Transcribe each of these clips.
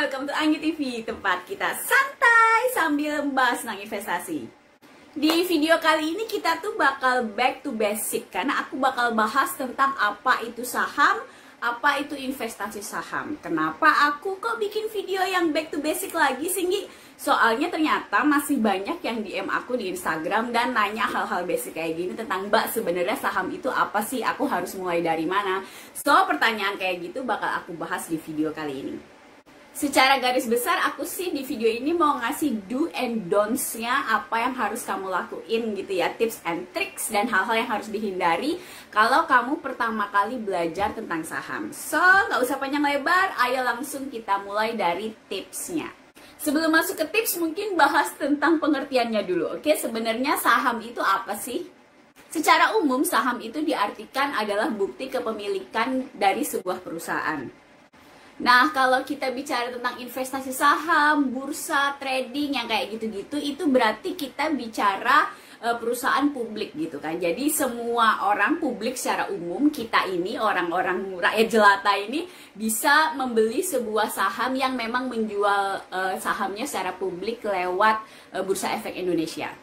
welcome to Anggi TV, tempat kita santai sambil membahas tentang investasi. Di video kali ini kita tuh bakal back to basic, karena aku bakal bahas tentang apa itu saham, apa itu investasi saham. Kenapa aku kok bikin video yang back to basic lagi sih, Nggi? Soalnya ternyata masih banyak yang DM aku di Instagram dan nanya hal-hal basic kayak gini tentang, Mbak, sebenarnya saham itu apa sih? Aku harus mulai dari mana? So, pertanyaan kayak gitu bakal aku bahas di video kali ini. Secara garis besar, aku sih di video ini mau ngasih do and don'ts-nya, apa yang harus kamu lakuin gitu ya, tips and tricks dan hal-hal yang harus dihindari kalau kamu pertama kali belajar tentang saham. So, nggak usah panjang lebar, ayo langsung kita mulai dari tipsnya. Sebelum masuk ke tips, mungkin bahas tentang pengertiannya dulu. Oke, sebenarnya saham itu apa sih? Secara umum, saham itu diartikan adalah bukti kepemilikan dari sebuah perusahaan. Nah, kalau kita bicara tentang investasi saham, bursa, trading, yang kayak gitu-gitu, itu berarti kita bicara perusahaan publik gitu kan. Jadi semua orang publik secara umum, kita ini, orang-orang rakyat jelata ini, bisa membeli sebuah saham yang memang menjual sahamnya secara publik lewat Bursa Efek Indonesia.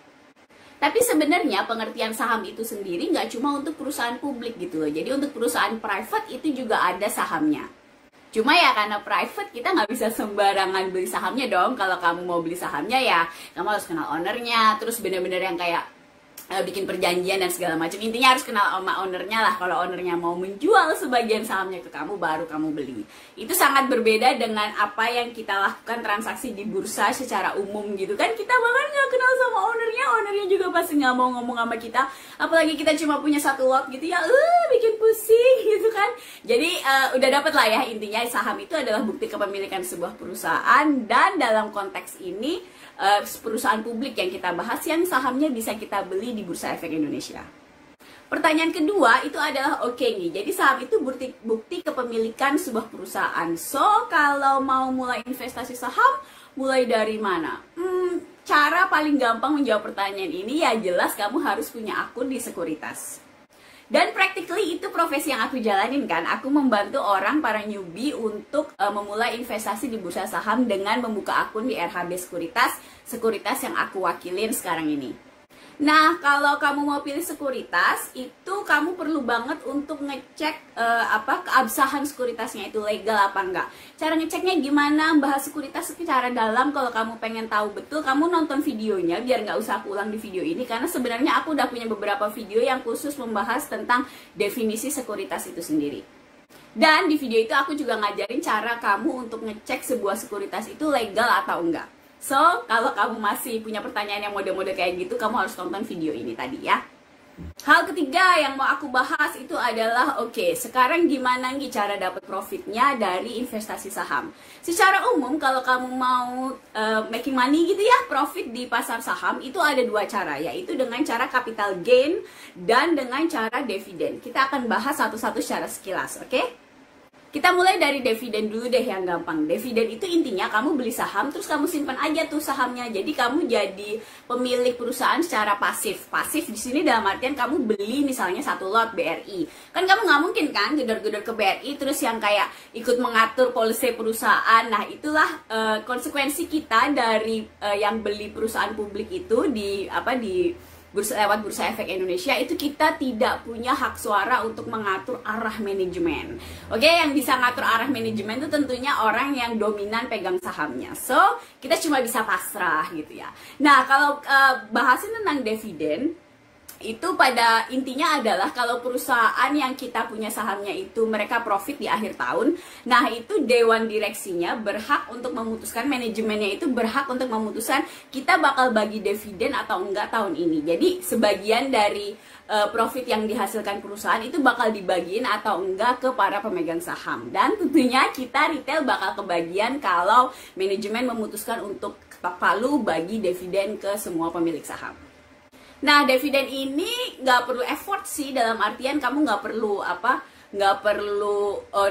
Tapi sebenarnya pengertian saham itu sendiri nggak cuma untuk perusahaan publik gitu loh. Jadi untuk perusahaan private itu juga ada sahamnya. Cuma ya karena private kita nggak bisa sembarangan beli sahamnya dong. Kalau kamu mau beli sahamnya ya kamu harus kenal ownernya. Terus bener-bener yang kayak bikin perjanjian dan segala macam. Intinya harus kenal sama ownernya lah. Kalau ownernya mau menjual sebagian sahamnya ke kamu, baru kamu beli. Itu sangat berbeda dengan apa yang kita lakukan transaksi di bursa secara umum gitu kan. Kita bahkan nggak kenal sama ownernya juga pasti nggak mau ngomong sama kita. Apalagi kita cuma punya satu lot gitu ya, bikin pusing gitu kan. Jadi udah dapet lah ya, intinya saham itu adalah bukti kepemilikan sebuah perusahaan. Dan dalam konteks ini perusahaan publik yang kita bahas yang sahamnya bisa kita beli di Bursa Efek Indonesia. Pertanyaan kedua itu adalah oke nih, jadi saham itu bukti kepemilikan sebuah perusahaan. So, kalau mau mulai investasi saham, mulai dari mana? Cara paling gampang menjawab pertanyaan ini ya jelas kamu harus punya akun di sekuritas. Dan practically itu profesi yang aku jalanin kan. Aku membantu orang, para newbie untuk memulai investasi di bursa saham dengan membuka akun di RHB sekuritas yang aku wakilin sekarang ini. Nah, kalau kamu mau pilih sekuritas, itu kamu perlu banget untuk ngecek keabsahan sekuritasnya itu legal apa enggak. Cara ngeceknya gimana, bahas sekuritas secara dalam. Kalau kamu pengen tahu betul, kamu nonton videonya, biar nggak usah aku ulang di video ini. Karena sebenarnya aku udah punya beberapa video yang khusus membahas tentang definisi sekuritas itu sendiri. Dan di video itu aku juga ngajarin cara kamu untuk ngecek sebuah sekuritas itu legal atau enggak. So, kalau kamu masih punya pertanyaan yang mode-mode kayak gitu, kamu harus tonton video ini tadi ya. Hal ketiga yang mau aku bahas itu adalah, oke, sekarang gimana nih cara dapat profitnya dari investasi saham? Secara umum, kalau kamu mau making money gitu ya, profit di pasar saham, itu ada dua cara, yaitu dengan cara capital gain dan dengan cara dividen. Kita akan bahas satu-satu secara sekilas, oke? Kita mulai dari dividen dulu deh yang gampang. Dividen itu intinya kamu beli saham terus kamu simpan aja tuh sahamnya. Jadi kamu jadi pemilik perusahaan secara pasif. Pasif di sini dalam artian kamu beli misalnya satu lot BRI. Kan kamu nggak mungkin kan gedor-gedor ke BRI terus yang kayak ikut mengatur polisi perusahaan. Nah, itulah konsekuensi kita dari yang beli perusahaan publik itu lewat Bursa Efek Indonesia, itu kita tidak punya hak suara untuk mengatur arah manajemen. Oke, yang bisa ngatur arah manajemen itu tentunya orang yang dominan pegang sahamnya. So, kita cuma bisa pasrah gitu ya. Nah, kalau bahasin tentang dividen, itu pada intinya adalah kalau perusahaan yang kita punya sahamnya itu mereka profit di akhir tahun, nah itu dewan direksinya berhak untuk memutuskan, manajemennya itu berhak untuk memutuskan kita bakal bagi dividen atau enggak tahun ini. Jadi sebagian dari profit yang dihasilkan perusahaan itu bakal dibagiin atau enggak ke para pemegang saham. Dan tentunya kita retail bakal kebagian kalau manajemen memutuskan untuk ketok palu bagi dividen ke semua pemilik saham. Nah, dividen ini nggak perlu effort sih, dalam artian kamu nggak perlu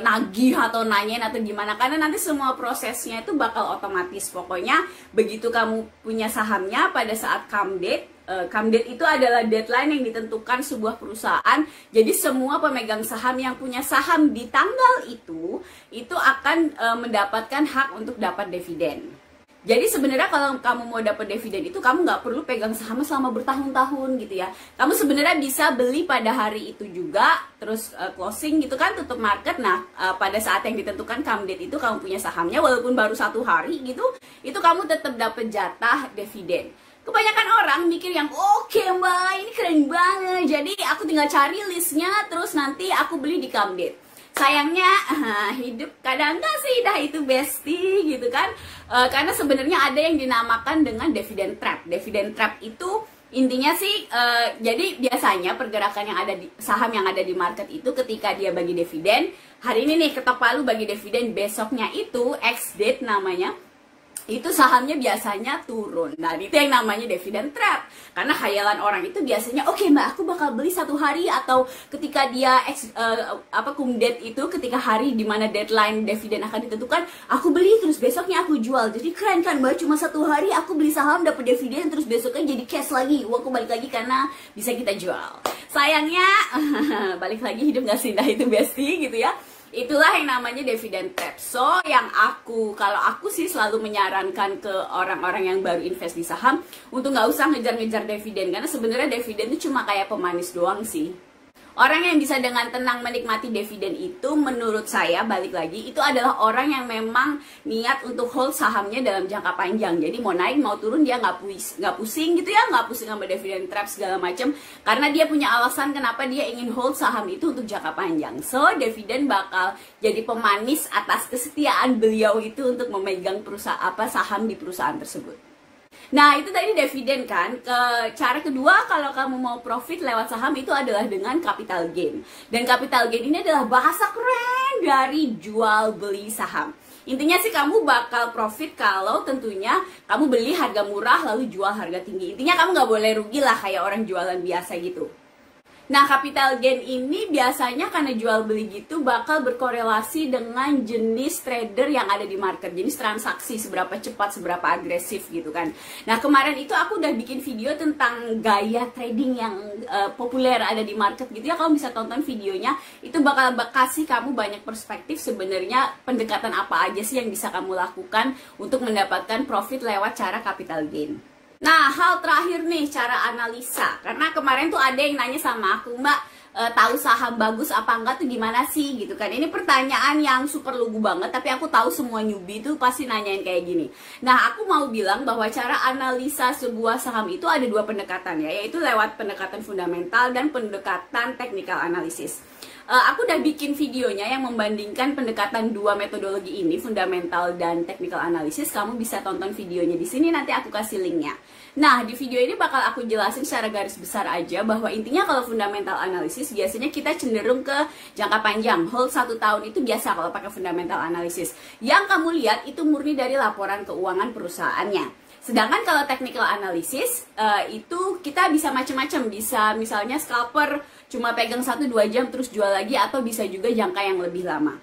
nagih atau nanyain atau gimana, karena nanti semua prosesnya itu bakal otomatis. Pokoknya begitu kamu punya sahamnya, pada saat come date Come date itu adalah deadline yang ditentukan sebuah perusahaan. Jadi semua pemegang saham yang punya saham di tanggal itu akan mendapatkan hak untuk dapat dividen. Jadi sebenarnya kalau kamu mau dapat dividen itu kamu nggak perlu pegang saham selama bertahun-tahun gitu ya. Kamu sebenarnya bisa beli pada hari itu juga, terus closing gitu kan, tutup market. Nah pada saat yang ditentukan come date itu kamu punya sahamnya walaupun baru 1 hari gitu, itu kamu tetap dapat jatah dividen. Kebanyakan orang mikir yang oke mbak ini keren banget, jadi aku tinggal cari listnya terus nanti aku beli di come date. Sayangnya hidup kadang nggak seindah itu bestie gitu kan. Karena sebenarnya ada yang dinamakan dengan dividend trap. Dividend trap itu intinya sih jadi biasanya pergerakan yang ada di saham yang ada di market itu ketika dia bagi dividen, hari ini nih ketok palu bagi dividen, besoknya itu ex date namanya, itu sahamnya biasanya turun. Nah itu yang namanya dividend trap. Karena khayalan orang itu biasanya oke mbak aku bakal beli 1 hari, atau ketika dia cum date itu ketika hari dimana deadline dividen akan ditentukan, aku beli terus besoknya aku jual. Jadi keren kan mbak, cuma 1 hari aku beli saham dapat dividen terus besoknya jadi cash lagi, uangku balik lagi karena bisa kita jual. Sayangnya balik lagi hidup gak seindah itu bestie gitu ya. Itulah yang namanya dividend trap. So, kalau aku sih selalu menyarankan ke orang-orang yang baru invest di saham untuk nggak usah ngejar-ngejar dividen, karena sebenarnya dividen itu cuma kayak pemanis doang sih. Orang yang bisa dengan tenang menikmati dividen itu menurut saya, balik lagi, itu adalah orang yang memang niat untuk hold sahamnya dalam jangka panjang. Jadi mau naik mau turun dia nggak pusing gitu ya, nggak pusing sama dividen trap segala macam, karena dia punya alasan kenapa dia ingin hold saham itu untuk jangka panjang. So dividen bakal jadi pemanis atas kesetiaan beliau itu untuk memegang saham di perusahaan tersebut. Nah itu tadi dividen kan. Cara kedua kalau kamu mau profit lewat saham itu adalah dengan capital gain. Dan capital gain ini adalah bahasa keren dari jual beli saham. Intinya sih kamu bakal profit kalau tentunya kamu beli harga murah lalu jual harga tinggi. Intinya kamu nggak boleh rugi lah kayak orang jualan biasa gitu. Nah, capital gain ini biasanya karena jual beli gitu bakal berkorelasi dengan jenis trader yang ada di market, jenis transaksi, seberapa cepat, seberapa agresif gitu kan. Nah, kemarin itu aku udah bikin video tentang gaya trading yang populer ada di market gitu ya. Kalau bisa tonton videonya, itu bakal kasih kamu banyak perspektif sebenarnya pendekatan apa aja sih yang bisa kamu lakukan untuk mendapatkan profit lewat cara capital gain. Nah, hal terakhir nih, cara analisa. Karena kemarin tuh ada yang nanya sama aku, Mbak, tahu saham bagus apa enggak tuh gimana sih gitu kan. Ini pertanyaan yang super lugu banget, tapi aku tahu semua newbie tuh pasti nanyain kayak gini. Nah, aku mau bilang bahwa cara analisa sebuah saham itu ada 2 pendekatan ya, yaitu lewat pendekatan fundamental dan pendekatan technical analysis. Aku udah bikin videonya yang membandingkan pendekatan 2 metodologi ini, fundamental dan technical analysis. Kamu bisa tonton videonya di sini, nanti aku kasih linknya. Nah, di video ini bakal aku jelasin secara garis besar aja bahwa intinya kalau fundamental analysis biasanya kita cenderung ke jangka panjang. Hold 1 tahun itu biasa kalau pakai fundamental analysis. Yang kamu lihat itu murni dari laporan keuangan perusahaannya. Sedangkan kalau technical analysis itu kita bisa macam-macam, bisa misalnya scalper cuma pegang 1-2 jam terus jual lagi, atau bisa juga jangka yang lebih lama.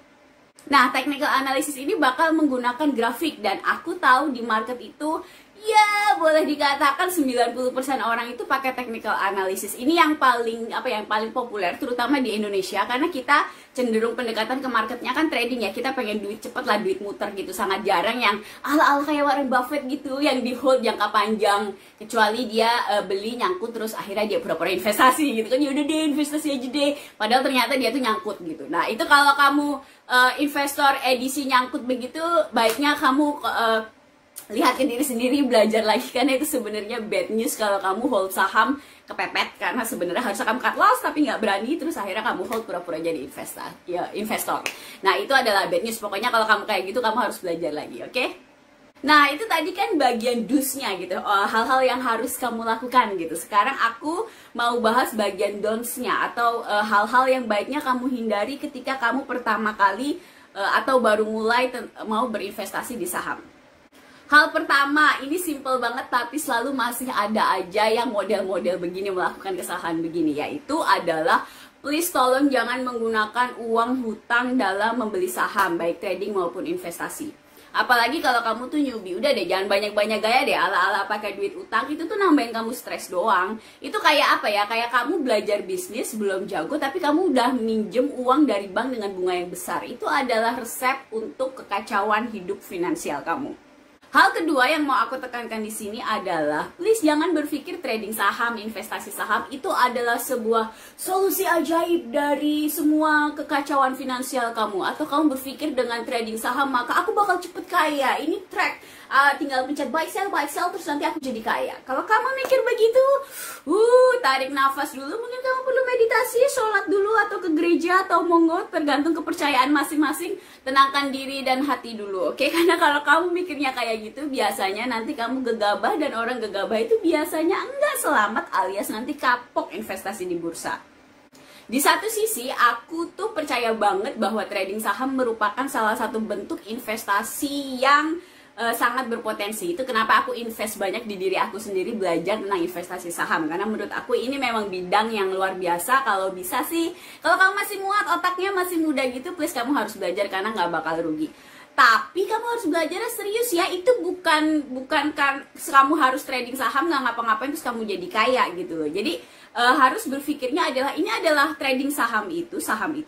Nah, technical analysis ini bakal menggunakan grafik, dan aku tahu di market itu ya boleh dikatakan 90% orang itu pakai technical analysis. Ini yang paling populer terutama di Indonesia, karena kita cenderung pendekatan ke marketnya kan trading ya. Kita pengen duit cepet lah, duit muter gitu. Sangat jarang yang ala-ala kayak Warren Buffett gitu yang di hold jangka panjang, kecuali dia beli nyangkut terus akhirnya dia pura-pura investasi gitu kan. Ya udah deh investasi aja deh, padahal ternyata dia tuh nyangkut gitu. Nah, itu kalau kamu investor edisi nyangkut begitu, baiknya kamu lihat ke diri sendiri, belajar lagi, karena itu sebenarnya bad news kalau kamu hold saham kepepet, karena sebenarnya harusnya kamu cut loss tapi nggak berani, terus akhirnya kamu hold pura-pura jadi investor. Nah, itu adalah bad news. Pokoknya kalau kamu kayak gitu kamu harus belajar lagi, oke? Nah, itu tadi kan bagian do's-nya gitu, hal-hal yang harus kamu lakukan gitu. Sekarang aku mau bahas bagian don'ts-nya, atau hal-hal yang baiknya kamu hindari ketika kamu pertama kali atau baru mulai mau berinvestasi di saham. Hal pertama, ini simple banget tapi selalu masih ada aja yang model-model begini melakukan kesalahan begini, yaitu adalah please tolong jangan menggunakan uang hutang dalam membeli saham, baik trading maupun investasi. Apalagi kalau kamu tuh newbie, udah deh jangan banyak-banyak gaya deh, ala-ala pakai duit utang, itu tuh nambahin kamu stres doang. Itu kayak apa ya, kayak kamu belajar bisnis belum jago tapi kamu udah minjem uang dari bank dengan bunga yang besar. Itu adalah resep untuk kekacauan hidup finansial kamu. Hal kedua yang mau aku tekankan di sini adalah please jangan berpikir trading saham, investasi saham itu adalah sebuah solusi ajaib dari semua kekacauan finansial kamu. Atau kamu berpikir dengan trading saham maka aku bakal cepet kaya. Ini track, tinggal pencet buy sell terus nanti aku jadi kaya. Kalau kamu mikir begitu, tarik nafas dulu. Mungkin kamu perlu meditasi, sholat dulu atau ke gereja atau monggo, tergantung kepercayaan masing-masing. Tenangkan diri dan hati dulu, oke? Karena kalau kamu mikirnya kayak gitu, biasanya nanti kamu gegabah, dan orang gegabah itu biasanya enggak selamat alias nanti kapok investasi di bursa. Di satu sisi, aku tuh percaya banget bahwa trading saham merupakan salah satu bentuk investasi yang sangat berpotensi. Itu kenapa aku invest banyak di diri aku sendiri belajar tentang investasi saham. Karena menurut aku ini memang bidang yang luar biasa. Kalau bisa sih, kalau kamu masih muat, otaknya masih muda gitu, please kamu harus belajar karena nggak bakal rugi. Tapi kamu harus belajarnya serius ya. Itu bukan kan kamu harus trading saham nggak ngapa-ngapain terus kamu jadi kaya gitu loh. Jadi harus berpikirnya adalah ini adalah trading saham itu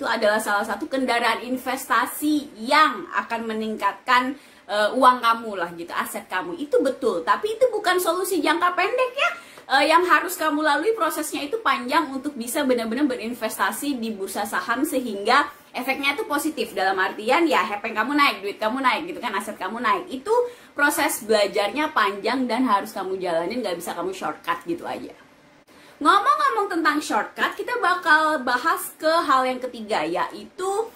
adalah salah satu kendaraan investasi yang akan meningkatkan uang kamu lah gitu, aset kamu. Itu betul, tapi itu bukan solusi jangka pendek ya. Yang harus kamu lalui prosesnya itu panjang untuk bisa benar-benar berinvestasi di bursa saham sehingga efeknya itu positif. Dalam artian ya hepeng kamu naik, duit kamu naik gitu kan, aset kamu naik. Itu proses belajarnya panjang dan harus kamu jalanin, gak bisa kamu shortcut gitu aja. Ngomong-ngomong tentang shortcut, kita bakal bahas ke hal yang ketiga, yaitu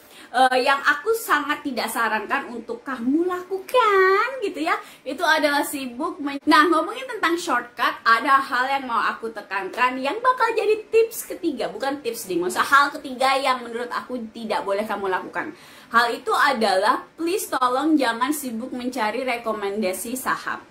yang aku sangat tidak sarankan untuk kamu lakukan gitu ya. Itu adalah sibuk. Nah, ngomongin tentang shortcut, ada hal yang mau aku tekankan yang bakal jadi tips ketiga. Bukan tips ding, maksudnya hal ketiga yang menurut aku tidak boleh kamu lakukan. Hal itu adalah please tolong jangan sibuk mencari rekomendasi saham.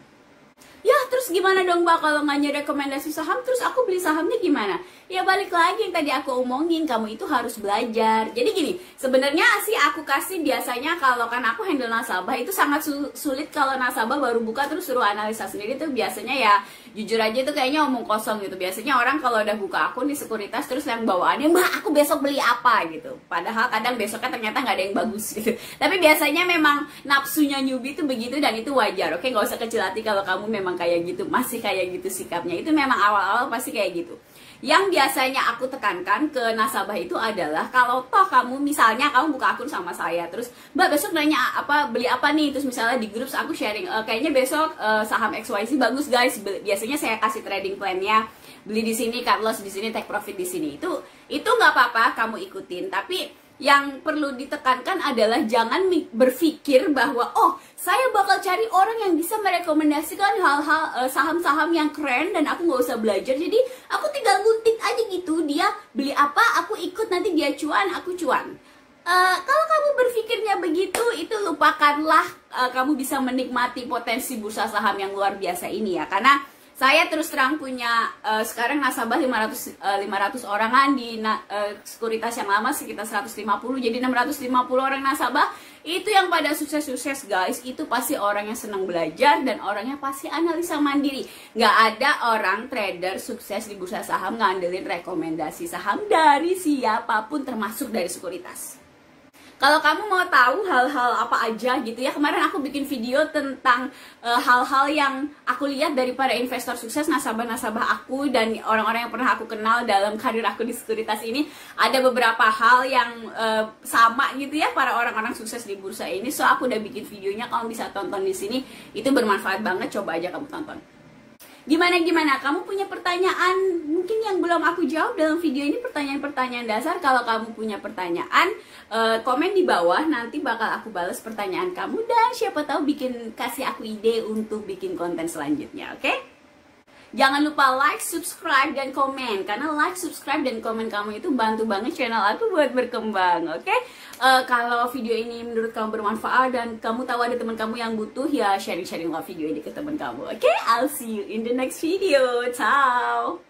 Ya terus gimana dong Mbak kalau nggak nyari rekomendasi saham, terus aku beli sahamnya gimana? Ya balik lagi yang tadi aku omongin, kamu itu harus belajar. Jadi gini, sebenarnya sih aku kasih biasanya kalau kan aku handle nasabah itu sangat sulit kalau nasabah baru buka terus suruh analisa sendiri. Tuh biasanya ya jujur aja itu kayaknya omong kosong gitu. Biasanya orang kalau udah buka akun di sekuritas terus yang bawaannya, Mbak aku besok beli apa gitu. Padahal kadang besoknya ternyata nggak ada yang bagus gitu. Tapi biasanya memang nafsunya newbie itu begitu dan itu wajar. Oke, nggak usah kecil hati kalau kamu memang kayak gitu, masih kayak gitu sikapnya. Itu memang awal-awal pasti kayak gitu. Yang biasanya aku tekankan ke nasabah itu adalah kalau toh kamu misalnya kamu buka akun sama saya, terus Mbak besok nanya apa beli apa nih, terus misalnya di grup aku sharing kayaknya besok saham XYZ bagus guys, biasanya saya kasih trading plan-nya, beli di sini, cut loss di sini, take profit di sini. Itu nggak apa-apa kamu ikutin, tapi yang perlu ditekankan adalah jangan berpikir bahwa oh saya bakal cari orang yang bisa merekomendasikan hal-hal saham-saham yang keren dan aku nggak usah belajar, jadi aku tinggal gunting aja gitu, dia beli apa aku ikut, nanti dia cuan aku cuan. Kalau kamu berpikirnya begitu, itu lupakanlah kamu bisa menikmati potensi bursa saham yang luar biasa ini ya. Karena saya terus terang punya sekarang nasabah 500 orangan, di sekuritas yang lama sekitar 150, jadi 650 orang nasabah. Itu yang pada sukses-sukses guys, itu pasti orang yang senang belajar dan orangnya pasti analisa mandiri. Nggak ada orang trader sukses di bursa saham ngandelin rekomendasi saham dari siapapun termasuk dari sekuritas. Kalau kamu mau tahu hal-hal apa aja gitu ya, kemarin aku bikin video tentang hal-hal yang aku lihat dari para investor sukses, nasabah-nasabah aku dan orang-orang yang pernah aku kenal dalam karir aku di sekuritas ini. Ada beberapa hal yang sama gitu ya para orang-orang sukses di bursa ini. So aku udah bikin videonya, kamu bisa tonton di sini. Itu bermanfaat banget, coba aja kamu tonton. Gimana? Kamu punya pertanyaan mungkin yang belum aku jawab dalam video ini, pertanyaan-pertanyaan dasar. Kalau kamu punya pertanyaan, komen di bawah, nanti bakal aku balas pertanyaan kamu dan siapa tahu kasih aku ide untuk bikin konten selanjutnya, oke? Jangan lupa like, subscribe, dan komen. Karena like, subscribe, dan komen kamu itu bantu banget channel aku buat berkembang, oke? Kalau video ini menurut kamu bermanfaat dan kamu tahu ada teman kamu yang butuh, ya sharing-sharing video ini ke teman kamu, oke? I'll see you in the next video. Ciao!